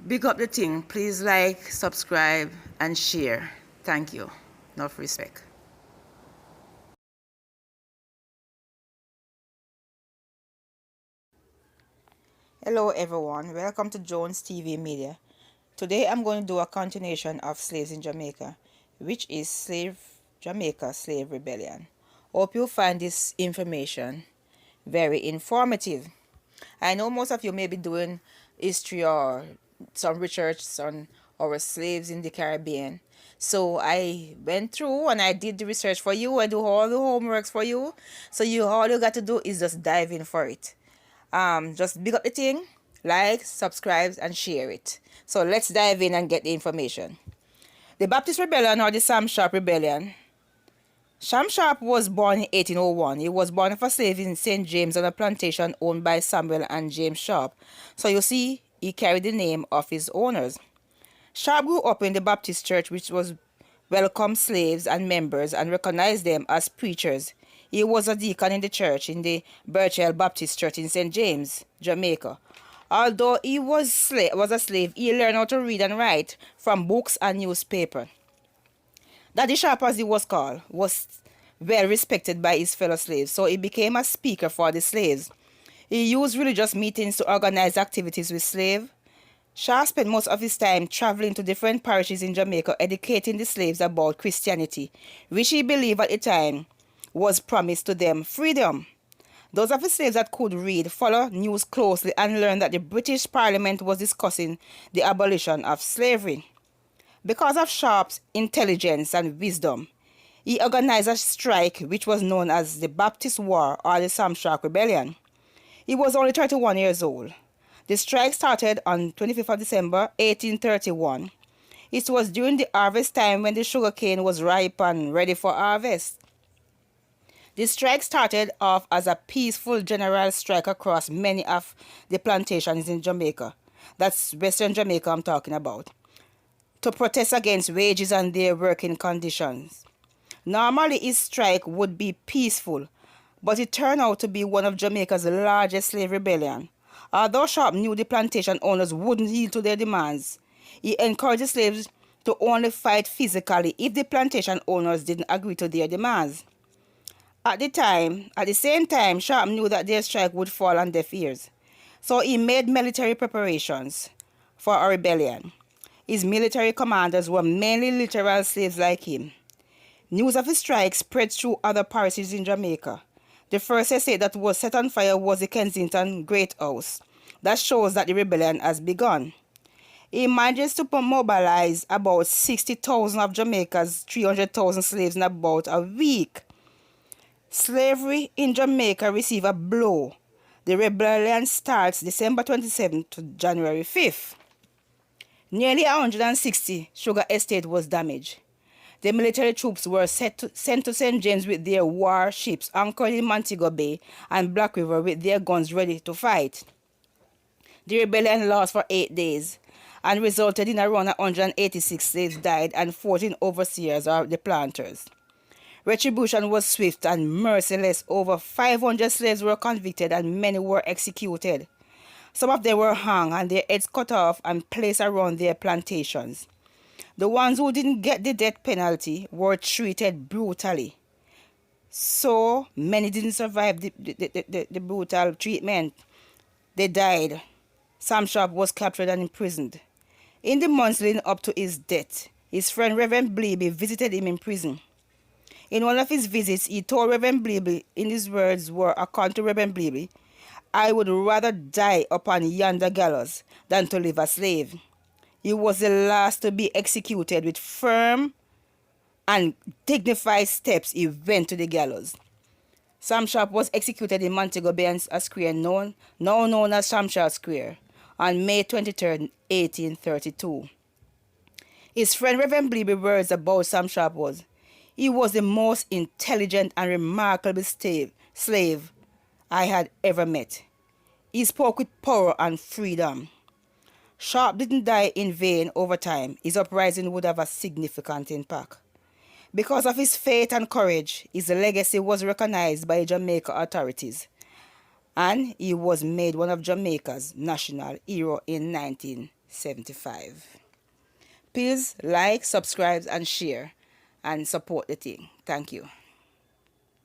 Big up the thing. Please like, subscribe, and share. Thank you. Enough respect. Hello everyone, welcome to Jones TV Media. Today I'm going to do a continuation of Slaves in Jamaica, which is Jamaica Slave Rebellion. Hope you find this information very informative. I know most of you may be doing history or some research on our slaves in the Caribbean. So I went through and I did the research for you. I do all the homeworks for you. So all you got to do is just dive in for it. Just big up the thing, like, subscribe, and share it. So let's dive in and get the information. The Baptist Rebellion, or the Sam Sharp Rebellion. Sam Sharp was born in 1801. He was born of a slave in St. James on a plantation owned by Samuel and James Sharp. So you see, he carried the name of his owners. Sharp grew up in the Baptist church, which was welcomed slaves and members and recognized them as preachers. He was a deacon in the church in the Birchell Baptist Church in St. James, Jamaica. Although he was a slave, he learned how to read and write from books and newspaper. Daddy Sharp, as he was called, was well respected by his fellow slaves, so he became a speaker for the slaves. He used religious meetings to organize activities with slaves. Sharp spent most of his time traveling to different parishes in Jamaica, educating the slaves about Christianity, which he believed at the time was promised to them freedom. Those of the slaves that could read followed news closely and learned that the British Parliament was discussing the abolition of slavery. Because of Sharp's intelligence and wisdom, he organized a strike which was known as the Baptist War or the Sam Sharp Rebellion. He was only 31 years old. The strike started on 25th of December 1831. It was during the harvest time when the sugarcane was ripe and ready for harvest. The strike started off as a peaceful general strike across many of the plantations in Jamaica. That's Western Jamaica I'm talking about, to protest against wages and their working conditions. Normally, his strike would be peaceful, but it turned out to be one of Jamaica's largest slave rebellion. Although Sharp knew the plantation owners wouldn't yield to their demands, he encouraged the slaves to only fight physically if the plantation owners didn't agree to their demands. At the same time, Sharp knew that their strike would fall on deaf ears, so he made military preparations for a rebellion. His military commanders were mainly literal slaves like him. News of his strike spread through other parishes in Jamaica. The first estate that was set on fire was the Kensington Great House. That shows that the rebellion has begun. He manages to mobilize about 60,000 of Jamaica's 300,000 slaves in about a week. Slavery in Jamaica received a blow. The rebellion starts December 27th to January 5th. Nearly 160 sugar estate was damaged. The military troops were sent to St. James with their warships anchored in Montego Bay and Black River with their guns ready to fight. The rebellion lasted for 8 days and resulted in around 186 slaves died and 14 overseers or the planters. Retribution was swift and merciless. Over 500 slaves were convicted and many were executed. Some of them were hung and their heads cut off and placed around their plantations. The ones who didn't get the death penalty were treated brutally. So many didn't survive the brutal treatment. They died. Sam Sharp was captured and imprisoned. In the months leading up to his death, his friend Reverend Bleeby visited him in prison. In one of his visits, he told Reverend Bleeby, in his words were, according to Reverend Bleeby, "I would rather die upon yonder gallows than to live a slave." He was the last to be executed. With firm and dignified steps, he went to the gallows. Sam Sharp was executed in Montego Bay, a square now known as Sam Sharp Square, on May 23, 1832. His friend Reverend Bleeby's words about Sam Sharp was, "He was the most intelligent and remarkable slave I had ever met. He spoke with power and freedom." Sharp didn't die in vain. Over time, his uprising would have a significant impact. Because of his faith and courage, his legacy was recognized by Jamaica authorities, and he was made one of Jamaica's national hero in 19 1875. Please like, subscribe, and share and support the thing. Thank you.